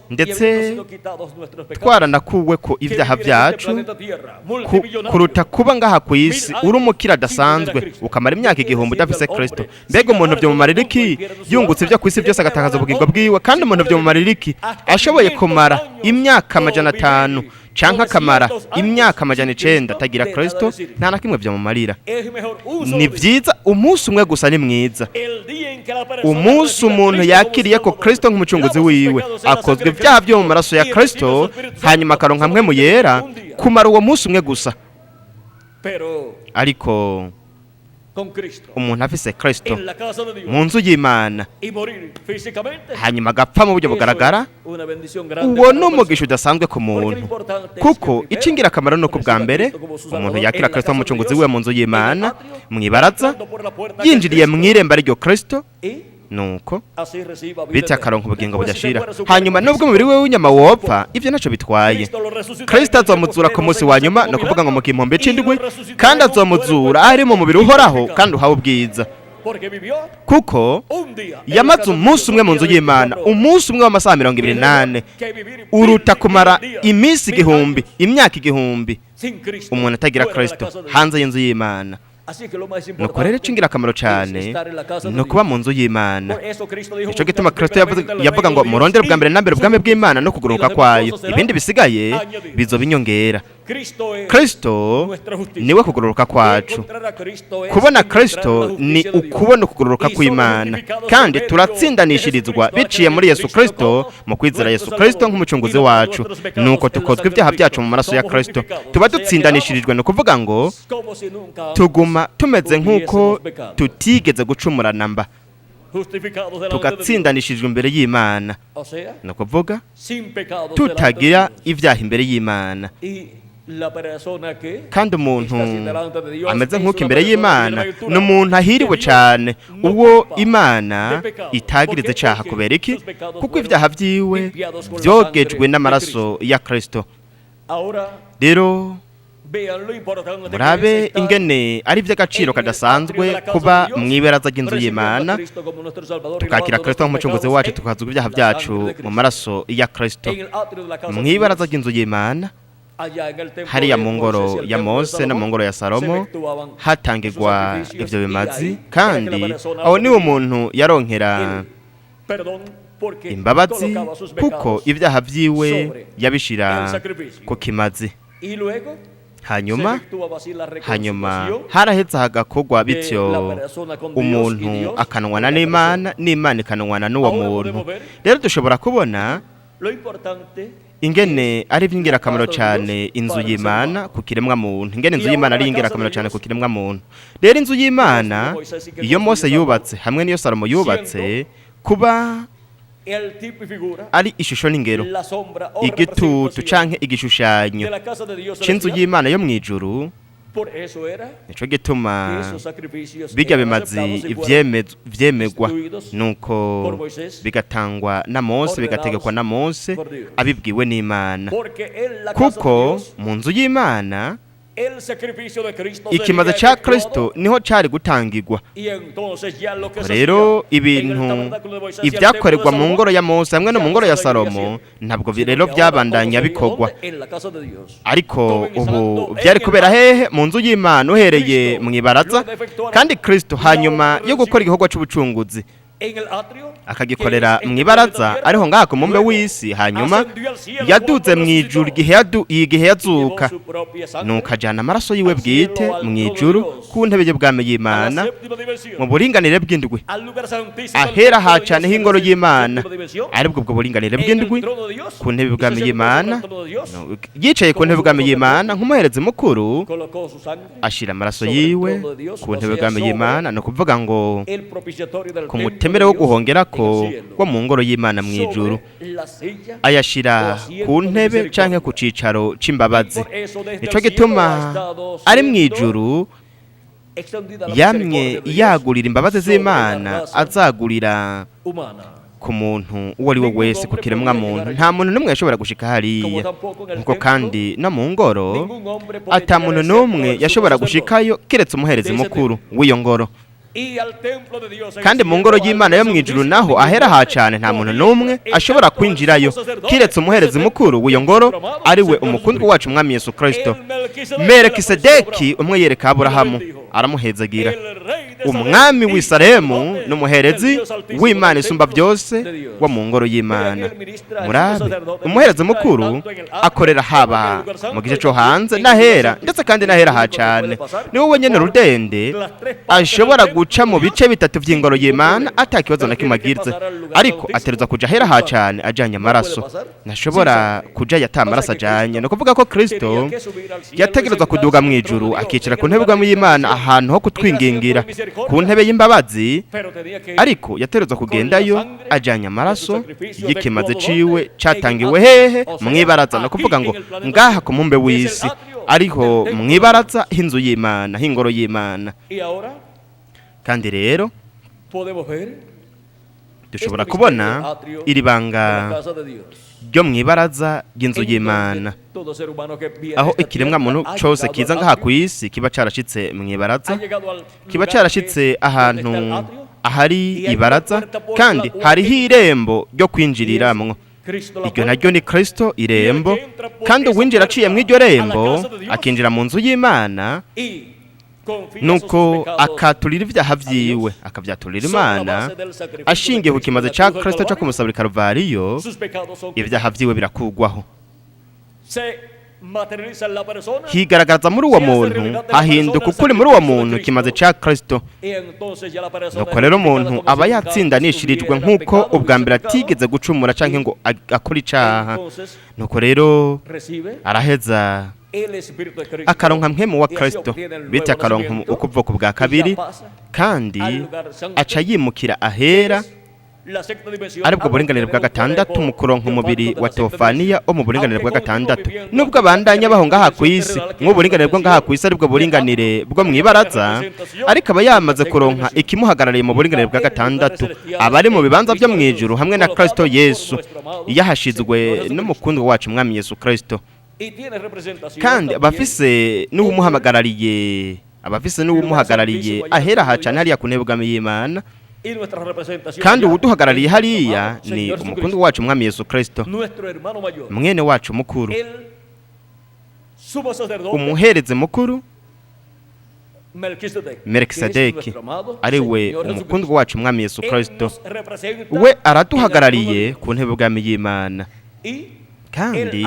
ndetse twaranakuwe ko ibyaha byacu kuruta kuba ngaha ku isi uri umukira adasanzwe ukamara imyaka igihumbi udafise Kristo. Mbega umuntu byo mu maririki yungutse ibyo ku isi byose agatakaza ubugingo bwiwe, kandi umuntu byo mu maririki ashoboye kumara imyaka 500 canka akamara imyaka 900 atagira Kristo, nta na kimwe byo mu marira. Ni vyiza umunsi umwe gusa, ni mwiza umunsi umuntu yakiriye ko Kristo nk'umucunguzi wiwe, akozwe ibyaha byo mu maraso ya Kristo, hanyuma akaronka mpwemu yera, kumara uwo munsi umwe gusa. Ariko umuntu afise Kristo mu nzu y'Imana hanyuma agapfa mu buryo bugaragara, uwo ni umugisha udasanzwe ku muntu, kuko ic'ingirakamaro ni uko bwa mbere umuntu yakira Kristo nk'umucunguzi wiwe mu nzu y'Imana mw'ibaraza, yinjiriye mw'irembo ryo Kristo, nuko bityo akaronka ubugingo budashira. Hanyuma nubwo umubiri we w'inyama wopfa, ivyo naco bitwaye, Kristo azomuzura ku munsi wa nyuma, no kuvuga ngo mu gihumbi c'indwi, kandi azomuzura ari mu mubiri uhoraho kandi uhawe ubwiza, kuko yamaze umunsi umwe mu nzu y'Imana. Umunsi umwe w'amasaha 28 uruta kumara iminsi igihumbi, imyaka igihumbi umuntu atagira Kristo hanze y'inzu y'Imana. Nuko rero c'ingirakamaro cyane no kuba mu nzu y'Imana. Ico gituma Kristo yavuga ngo murondere bwa mbere na mbere ubwami bw'Imana no kuguruka kwayo, ibindi bisigaye bizobinyongera. Kristo niwe kuguruka kwacu. Kubona Kristo ni ukubona kuguruka kw'Imana, kandi turatsindanishirizwa biciye muri Yesu Kristo, mu kwizera Yesu Kristo nk'umucunguzi wacu. Nuko tukozwe ibyaha byacu mu maraso ya Kristo, tuba dutsindanishirijwe, no kuvuga ngo tuguma tumeze nk'uko tutigeze gucumura namba, tugatsindanishijwe imbere y'Imana, no kuvuga tutagira ibyaha imbere y'Imana. Kandi umuntu ameze nk'uko imbere y'Imana ni umuntu ahiriwe cyane, uwo Imana itagirize cyaha. Kubera iki? Kuko ibyaha byiwe byogejwe n'amaraso ya Kristo. Rero murabe ingene ari iby'agaciro kadasanzwe kuba mw'ibaraza ry'inzu y'Imana, tukakira Kristo nk'umucunguzi wacu, tukazwa ibyaha byacu mu maraso ya Kristo mw'ibaraza ry'inzu y'Imana. Hariya mu ngoro ya Mose no mu ngoro ya Salomo hatangirwa ivyo bimazi, kandi aho niwo umuntu yaronkera imbabazi, kuko ibyaha byiwe yabishira ku kimazi. hanyuma harahetse hagakorwa bityo umuntu akanwana n'Imana, n'Imana ikanwana n'uwo muntu. Rero dushobora kubona ingene ari iby'ingirakamaro cyane inzu y'Imana ku kiremwa muntu, ingene inzu y'Imana ari ingirakamaro cyane ku kiremwa muntu. Rero inzu y'Imana iyo Mose yubatse hamwe n'iyo Salomo yubatse, kuba ari ishusho n'ingero, igitutu canke igishushanyo c'inzu y'Imana yo mw'ijuru. Nico gituma bijya bimazi ivyemegwa, nuko bigatangwa na Mose, bigategekwa na Mose abibwiwe n'Imana, kuko mu nzu y'Imana ikimaze ca Kristo niho cari gutangirwa. Rero ibintu ibyakorerwa mu ngoro ya Mose hamwe no mu ngoro ya Salomo ntabwo rero byabandanya bikorwa, ariko ubu byari kubera hehe? Mu nzu y'Imana, uhereye mw'ibaraza. Kandi Kristo hanyuma yo gukora igikorwa c'ubucunguzi akagikorera mw'ibaraza ariho ngaha ku mumbe w'isi, hanyuma yaduze mw'ijuru igihe yazuka, nuko ajana amaraso yiwe bwite mw'ijuru ku ntebe y'ubwami y'Imana mu buringanire bw'indwi, ahera hacane h'ingoro y'Imana, aribwo bwo buringanire bw'indwi ku ntebe y'ubwami y'Imana, yicaye ku ntebe y'ubwami y'Imana nk'umuherezi mukuru, ashira amaraso yiwe ku ntebe y'ubwami y'Imana, no kuvuga ngo ku mutemere wo guhongerako wo mu ngoro y'Imana mw'ijuru, ayashira ku ntebe canke ku cicaro c'imbabazi. Nico gituma ari mw'ijuru yamye yagurira imbabazi z'Imana azagurira ku muntu uwo ari we wese, ku kiremwa muntu. Nta muntu n'umwe yashobora gushika hariya, nkuko kandi no mu ngoro ata muntu n'umwe yashobora gushikayo kiretse umuherezi mukuru w'iyo ngoro. Kandi mu ngoro y'Imana yo mw'ijuru naho ahera hacane nta muntu n'umwe ashobora kwinjirayo kiretse umuherezi mukuru w'iyo ngoro, ari we umukundwa wacu Umwami Yesu Kristo. Melikisedeki umwe yereka Aburahamu aramuhezagira, umwami w'Isaremu n'umuherezi w'Imana isumba byose wo mu ngoro y'Imana. Murabe, umuherezi mukuru akorera haba mu gice cyo hanze n'ahera, ndetse kandi n'ahera hacane. Niwe wenyene rudende ashobora guca mu bice bitatu vy'ingoro y'Imana atakibazo na kimwe agize, ariko ateruza kuja ahera hacane ajanye amaraso. Ntashobora kuja yata amaraso ajanye, no kuvuga ko Kristo yategerezwa kuduga mw'ijuru akicara ku ntebe y'Imana ahantu ho kutwingingira ku ntebe y'imbabazi, ariko yaterezwa kugendayo ajanye amaraso y'ikimaze ciwe catangiwe hehe mw'ibaraza, no kuvuga ngo ngaha ku mumbe w'isi ariho mw'ibaraza h'inzu y'Imana, h'ingoro y'Imana. Kandi rero dushobora kubona iri banga ryo mw'ibaraza ry'inzu y'Imana, aho ikiremwa muntu cyose kiza ngaha ku isi kiba carashitse mw'ibaraza, kiba carashitse ahantu ahari ibaraza, kandi hariho irembo ryo kwinjiriramwo. Iryo naryo ni Kristo irembo, kandi uwinjira aciye mw'iryo rembo akinjira mu nzu y'Imana, nuko akaturira ivyaha vyiwe akavyaturira Imana ashingiye ku kimaze ca Kristo cyo kumusabira Karuvariyo. Ivyaha vyiwe birakugwaho, higaragaza muri uwo muntu, hahinduka ukuri muri uwo muntu kimaze ca Kristo. Nuko rero umuntu aba yatsindanishirijwe nk'uko ubwa mbere atigeze gucumura canke ngo akora icaha. Nuko rero araheza akaronka mpwemu wa Kristo, bityo akaronka ukuvuka bwa kabiri, kandi aca yimukira ahera, aribwo buringanire bwa gatandatu mu kuronka umubiri wa Teofaniya wo mu buringanire bwa gatandatu. Nubwo abandanya baho ngaha ku isi nk'uburinganire bwo ngaha ku isi aribwo buringanire bwo mw'ibaraza, ariko aba yamaze kuronka ikimuhagarariye mu buringanire bwa gatandatu, abari mu bibanza byo mw'ijuru hamwe na Kristo Yesu, yahashizwe n'umukundwa wacu Umwami Yesu Kristo. Kandi abafise n'uwumuhagarariye ahera hacane hariya ku ntebe y'ubwami y'Imana, kandi uwuduhagarariye hariya ni umukundwa wacu Umwami Yesu Kristo, mwene wacu mukuru, umuherezi mukuru Melikisedeki, ari we umukundwa wacu Umwami Yesu Kristo. We araduhagarariye ku ntebe y'ubwami y'Imana, kandi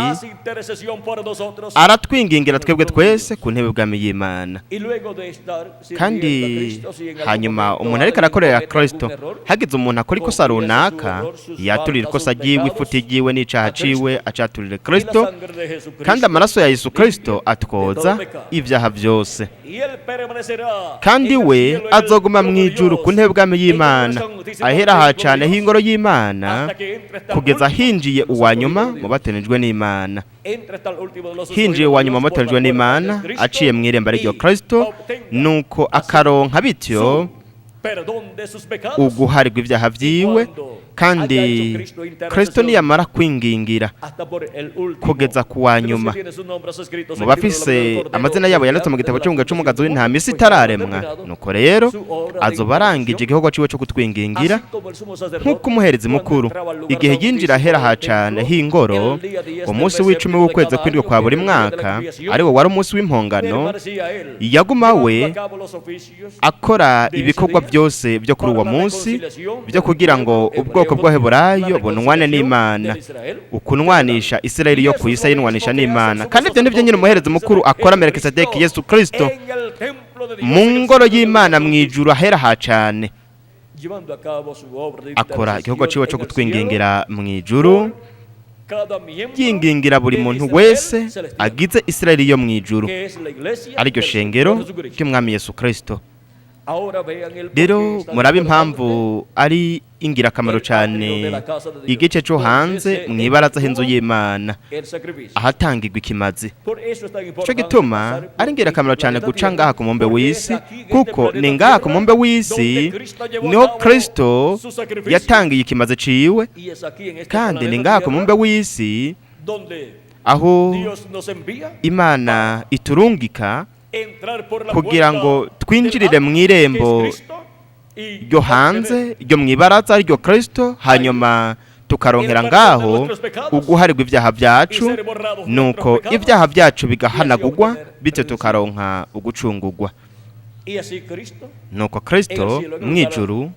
aratwingingira twebwe twese ku ntebe y'ubwami y'Imana. Kandi hanyuma umuntu ariko arakorera Kristo, hagize umuntu akora ikosa runaka, yaturira ikosa ryiwe, ifuti ryiwe n'icaha ciwe acaturire Kristo, kandi amaraso ya Yesu Kristo atwoza ivyaha vyose. Kandi we azoguma mw'ijuru ku ntebe y'ubwami y'Imana, ahera hacane h'ingoro y'Imana, kugeza hinjiye uwanyuma mu batenejwe n'Imana. Hinjiye uwanyuma mu batenejwe n'Imana aciye mw'irembo ryo Kristo, nuko akaronka bityo uguharirwa ivyaha vyiwe. Kandi Kristo niyamara kwingingira kugeza ku wanyuma, mu bafise amazina yabo yanditse mu gitabo cy'umugabo c'umugazi w'intama isi itararemwa, nuko rero azoba arangije igikorwa ciwe cyo kutwingingira nk'uko umuherezi mukuru igihe yinjira ahera hacane h'ingoro umunsi w'icumi w'ukwezi kw'indwi kwa buri mwaka, ari wo wari umunsi w'impongano, yaguma we akora ibikorwa byose byo kuri uwo munsi byo kugira ngo ubwoko bw'Abaheburayo bunwane n'Imana, ukunwanisha Isirayeli yo ku isi yinwanisha n'Imana. Kandi ibyo nibyo nyine umuhereza mukuru akora Ecatepec Yesu Kristo mu ngoro y'Imana mw'ijuru ahera ha cane, akora igikorwa ciwe cyo gutwingingira mw'ijuru, yingingira buri muntu wese agize Isirayeli yo mw'ijuru, ariryo shengero ry'Umwami Yesu Kristo. Rero murabe impamvu ari ingirakamaro cyane igice cyo hanze mw'ibaraza h'inzu y'Imana ahatangirwa ikimazi. Cyo gituma ari ingirakamaro cyane guca ngaha ku mumbe w'isi, kuko ni ngaha ku mumbe w'isi niho Kristo yatangiye ikimazi ciwe, kandi ni ngaha ku mumbe w'isi aho Imana iturungika kugira ngo twinjirire mw'irembo ryo hanze ryo mw'ibaraza ryo Kristo, hanyuma tukaronkera ngaho uguharirwa ibyaha byacu, nuko ibyaha byacu bigahanagurwa, bityo tukaronka ugucungurwa. Nuko Kristo mw'ijuru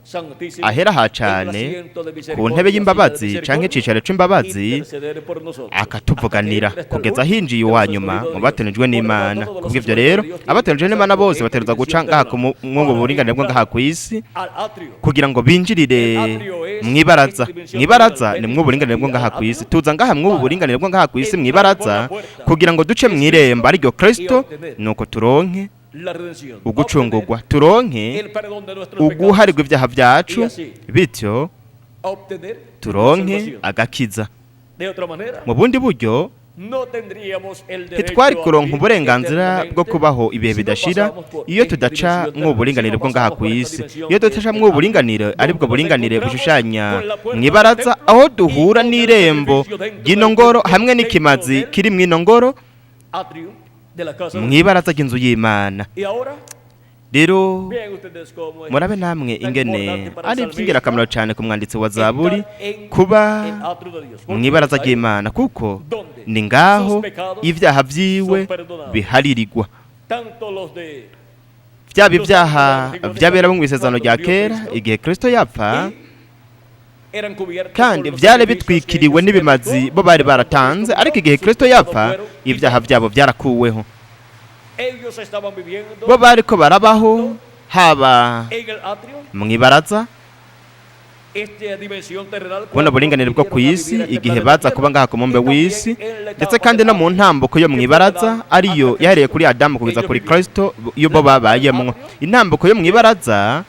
ahera ha cane ku ntebe y'imbabazi canke icicaro c'imbabazi akatuvuganira kugeza hinjiye uwa nyuma mu batenejwe n'Imana. Kubw'ivyo rero abatenejwe n'Imana bose bategerezwa guca ngaha mu buringanire bwo ngaha ku isi kugira ngo binjirire mw'ibaraza. Mw'ibaraza ni mw'uburinganire bwo ngaha ku isi. Tuza ngaha mw'uburinganire bwo ngaha ku isi mw'ibaraza kugira ngo duce mw'irembo ariryo Kristo, nuko turonke ugucungurwa, turonke uguharirwa ibyaha byacu, bityo turonke agakiza. Mu bundi buryo ntitwari kuronka uburenganzira bwo kubaho ibihe bidashira iyo tudaca mw'uburinganire bwo ngaha ku isi. Iyo tudaca mw'uburinganire aribwo buringanire bushushanya mw'ibaraza, aho duhura n'irembo ry'ino ngoro hamwe n'ikimazi kiri mw'ino ngoro mw'ibaraza ry'inzu y'Imana. Rero murabe namwe ingene ari iby'ingirakamaro cyane ku mwanditsi wa Zaburi kuba mw'ibaraza ry'Imana, kuko ni ngaho ibyaha byiwe biharirirwa. Byaba ibyaha by'abera bo mu isezerano rya kera igihe Kristo yapfa, kandi byari bitwikiriwe n'ibimazi bo bari baratanze, ariko igihe Kristo yapfa ibyaha byabo byarakuweho. Bo bariko barabaho haba mw'ibaraza kubona uburinganire bwo ku isi igihe baza kuba ngaha ku mumbe w'isi, ndetse kandi no mu ntambuko yo mw'ibaraza ariyo yahereye kuri Adamu kugeza kuri Kristo iyo bo babayemwo. Intambuko yo mw'ibaraza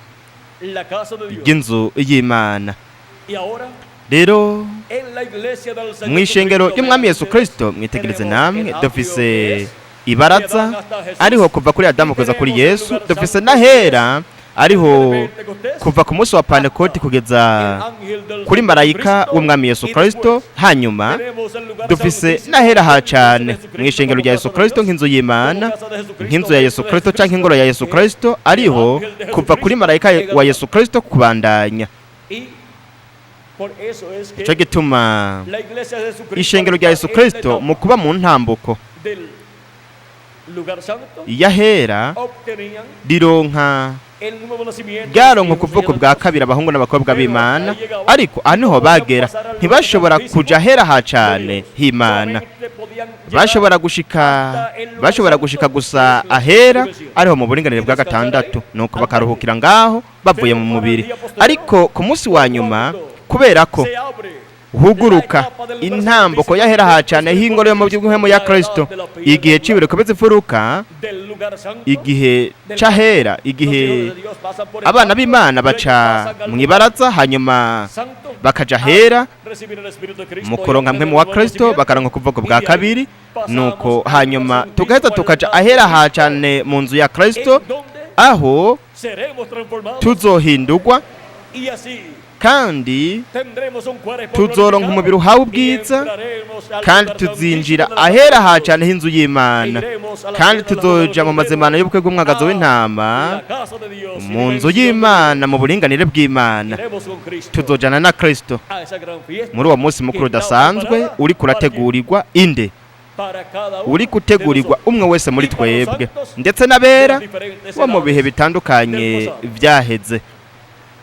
ry'inzu y'Imana. Rero mw'ishengero ry'Umwami Yesu Kristo mwitegereze namwe, dufise ibaraza ariho kuva kuri Adamu kugeza kuri Yesu, dufise n'ahera ariho kuva ku munsi wa Pentekote kugeza kuri marayika w'Umwami Yesu Kristo. Hanyuma dufise n'ahera ha cane mw'ishengero rya Yesu Kristo nk'inzu y'Imana, nk'inzu ya Yesu Kristo canke ingoro ya Yesu Kristo, ariho kuva kuri marayika wa Yesu Kristo kubandanya. Ico gituma ishengero rya Yesu Kristo mu kuba mu ntambuko yahera rironka ryaronka kuvuka bwa kabiri abahungu n'abakobwa b'Imana, ariko aniho bagera ntibashobora kuja ahera ha cane h'Imana. Bashobora gushika gusa ahera ariho mu buringanire bwa gatandatu, nuko bakaruhukira ngaho bavuye mu mubiri. Ariko ku munsi wa nyuma kubera ko huguruka intambuko yahera ha cane h'ingoro yo mu by'ubuhemu ya Kristo, igihe cibireko bizifuruka, igihe c'ahera, igihe abana b'Imana baca mw'ibaraza hanyuma bakaja ahera mu kuronka mpemu wa Kristo, bakaronka kuvuka bwa kabiri, nuko hanyuma tugaheza tukaja ahera ha cane mu nzu ya Kristo aho tuzohindurwa, kandi tuzoronka umubiri uhawe ubwiza, kandi tuzinjira ahera ha cane h'inzu y'Imana, kandi tuzoja mu mazimano y'ubukwe bw'umwagazo w'intama mu nzu y'Imana mu buringanire bw'Imana. Tuzojana na Kristo muri uwo munsi mukuru udasanzwe uri kurategurirwa inde, uri gutegurirwa umwe wese muri twebwe, ndetse n'abera bo mu bihe bitandukanye vyaheze.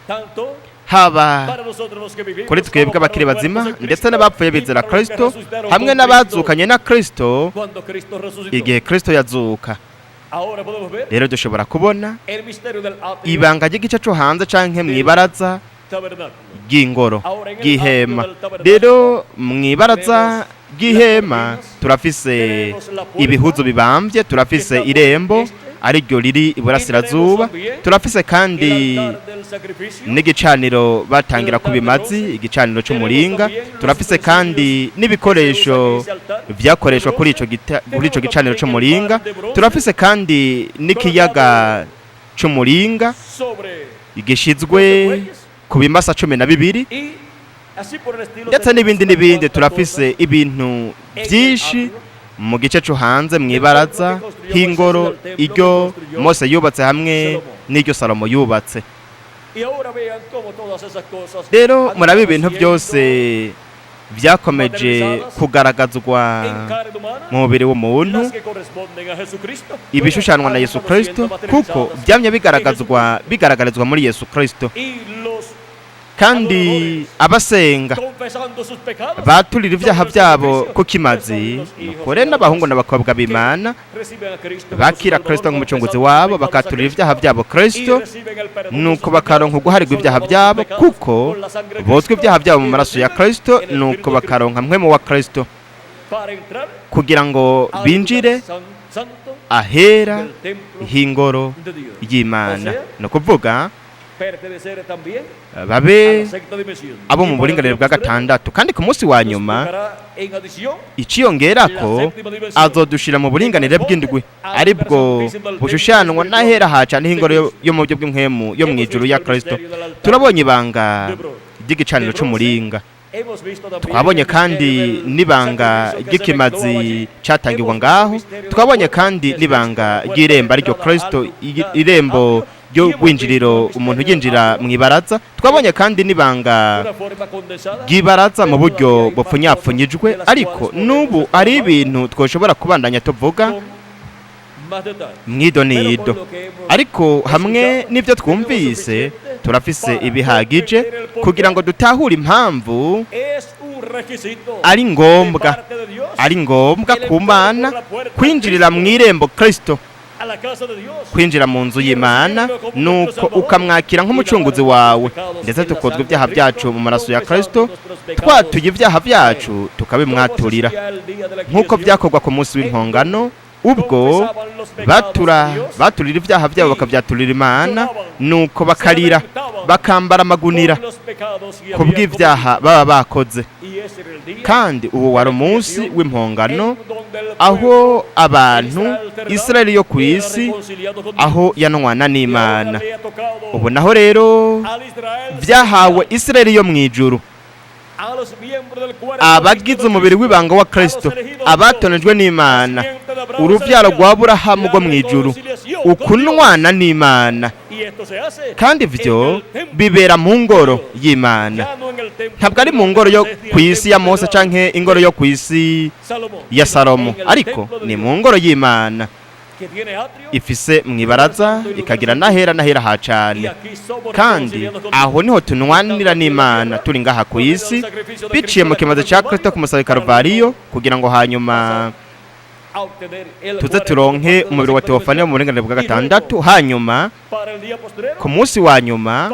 tanto haba para nosotros los que vivimos kuri twebwe como para abakiri los bazima muertos en ndetse Cristo, n'abapfuye y bizera para los que Kristo resucitaron hamwe con n'abazukanye na Kristo cuando Cristo resucitó. igihe Kristo yazuka. Ahora podemos ver Rero dushobora kubona el misterio del atrio ibanga ry'igice cyo hanze canke mw'ibaraza tabernáculo. ry'ingoro ry'ihema. Rero mw'ibaraza ry'ihema turafise ibihuzo bibambye, turafise irembo ari ryo riri iburasirazuba, turafise kandi n'igicaniro batangira ku bimazi, igicaniro cy'umuringa, turafise kandi n'ibikoresho vyakoreshwa kuri ico gicaniro cy'umuringa, turafise kandi n'ikiyaga cy'umuringa gishizwe ku bimasa 12 ndetse n'ibindi. Turafise ibintu byinshi mu gice cyo hanze mw'ibaraza h'ingoro iryo Mose yubatse hamwe n'iryo Salomo yubatse. Rero murabe ibintu byose byakomeje kugaragazwa mu mubiri w'umuntu, ibishushanwa na Yesu Kristo, kuko byamye bigaragarizwa muri Yesu Kristo. Kandi abasenga baturira ibyaha byabo ku kimazi, nukore n'abahungu n'abakobwa b'Imana bakira Kristo nk'umucunguzi wabo, bakaturira ibyaha byabo Kristo, nuko bakaronka guharirwa ibyaha byabo, kuko bozwe ibyaha byabo mu maraso ya Kristo, nuko bakaronka mpwemu wa Kristo kugira ngo binjire ahera h'ingoro y'Imana, no kuvuga babe abo mu buringanire bwa gatandatu. Kandi ku munsi wa nyuma iciyongerako azodushira mu buringanire bw'indwi, aribwo bushushanwa n'ahera hacane h'ingoro yo mu buryo bw'impwemu yo mw'ijuru ya Kristo. Turabonye ibanga ry'igicaniro cy'umuringa, twabonye kandi n'ibanga ry'ikimazi cyatangirwa ngaho, twabonye kandi n'ibanga ry'irembo ryo Kristo, irembo ryo gwinjiriro umuntu yinjira mw'ibaraza. Twabonye kandi n'ibanga ry'ibaraza mu buryo bupfunyapfunyijwe, ariko n'ubu ari ibintu twoshobora kubandanya tuvuga mw'idonido. Ariko hamwe n'ibyo twumvise turafise ibihagije kugira ngo dutahure impamvu ari ngombwa ku Mana kwinjirira mw'irembo Kristo, kwinjira mu nzu y'Imana, nuko ukamwakira nk'umucunguzi wawe, ndetse tukozwa ibyaha byacu mu maraso ya Kristo, twatuye ibyaha byacu tukabimwaturira, nk'uko byakorwa ku munsi w'impongano, ubwo baturira ibyaha byabo bakabyaturira Imana, nuko bakarira bakambara amagunira ku bw'ibyaha baba bakoze. Kandi uwo wari umunsi w'impongano, aho abantu Israeli yo ku isi aho yanwana n'Imana. Ubu naho rero byahawe Israeli yo mw'ijuru, abagize umubiri w'ibanga wa Kristo, abatonejwe n'Imana, uruvyaro rwa Aburahamu rwo mw'ijuru, ukunwana n'Imana. Kandi ivyo bibera mu ngoro y'Imana, ntabwo ari mu ngoro yo ku isi ya Mose canke ingoro yo ku isi ya Salomo, ariko ni mu ngoro y'Imana ifise mw'ibaraza, ikagira n'ahera hacane. Kandi aho niho tunwanira n'Imana turi ngaha ku isi, biciye mu kimazi ca Kristo ku musaraba Karuvariyo, kugira ngo hanyuma tuze turonke umubiri wa Teofaniya mu buringanire bwa gatandatu, hanyuma ku munsi wa nyuma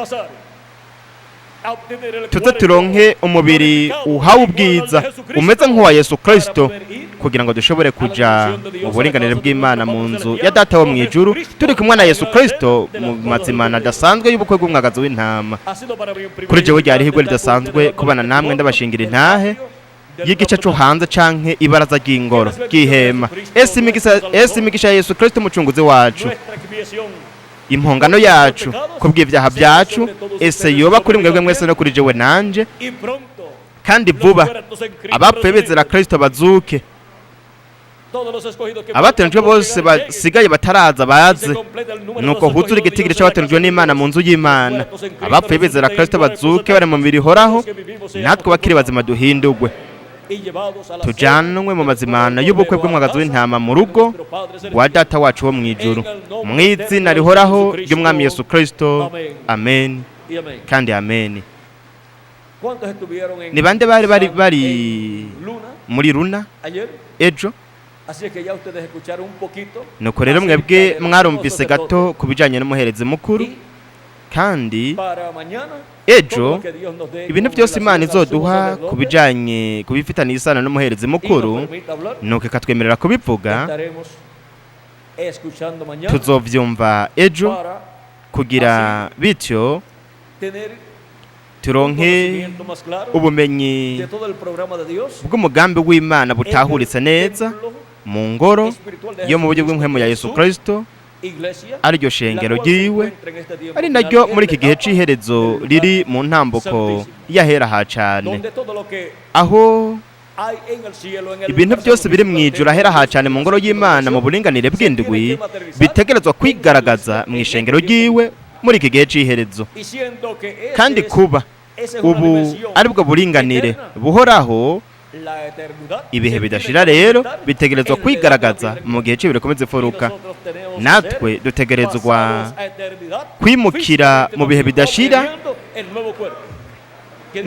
tuze turonke umubiri uhawe ubwiza umeze nk'uwa Yesu Kristo, kugira ngo dushobore kuja mu buringanire bw'Imana mu nzu ya Data wo mw'ijuru, turi kumwe na Yesu Kristo mu mazimana adasanzwe y'ubukwe bw'umwagazi w'intama. Kuri jewe ryari ihigwe ridasanzwe kubana namwe ndabashingira intahe y'igice cyo hanze canke ibaraza ry'ingoro ry'ihema. Ese imigisha ya Yesu Kristo umucunguzi wacu, impongano yacu kubw'ibyaha byacu, ese yoba kuri mwebwe mwese no kuri jewe nanje. Kandi vuba abapfuye bizera Kristo bazuke, abatenjwe bose basigaye bataraza baze, nuko huzura igitigiri c'abatenjwe n'Imana mu nzu y'Imana. Abapfuye bizera Kristo bazuke bari mu mibiri ihoraho, natwe bakiri bazima duhindurwe, tujanwe mu mazimana y'ubukwe bw'umwagazi w'intama mu rugo rwa Data wacu wo mw'ijuru, mw'izina rihoraho ry'Umwami Yesu Kristo. Amen. y amén. kandi ameni. ¿Cuántos estuvieron en Ni bande bari Luna muri Runa ayer? ejo? Así es que ya ustedes escucharon un poquito. Nuko rero mwebwe mwarumvise gato ku bijanye n'umuherezi mukuru, kandi Para mañana ejo ibintu byose Imana izoduha ku bijanye kubifitaniye isano n'umuherezi mukuru, nuko ikatwemerera kubivuga, tuzovyumva ejo kugira bityo turonke ubumenyi bw'umugambi w'Imana butahuritse neza mu ngoro yo mu buryo bw'impwemu ya Yesu Kristo, ariryo shengero ryiwe, ari naryo muri iki gihe c'iherezo riri mu ntambuko y'ahera ha cane, aho ibintu byose biri mu ijuru ahera ha cane mu ngoro y'Imana mu buringanire bw'indwi bitegerezwa kwigaragaza mu ishengero ryiwe muri iki gihe c'iherezo. Kandi kuba ubu aribwo buringanire buhoraho, ibihe bidashira rero bitegerezwa kwigaragaza mu gihe cy'ibiro komeze furuka. Natwe dutegerezwa kwimukira mu bihe bidashira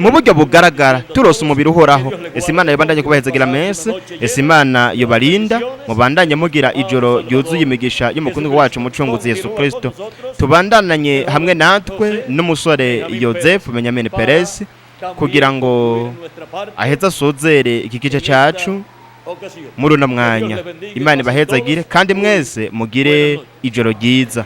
mu buryo bugaragara, turose umubiri uhoraho. Ese Imana yobandanye kubahezagira mese, ese Imana yobarinda, mubandanye mugira ijoro ryuzuye imigisha y'umukundwa wacu umucunguzi Yesu Kristo. Tubandanye hamwe natwe n'umusore Joseph Benyamini Perez kugira ngo aheza asozere iki gice cyacu muri uno mwanya. Imana ibahezagire kandi mwese mugire ijoro ryiza.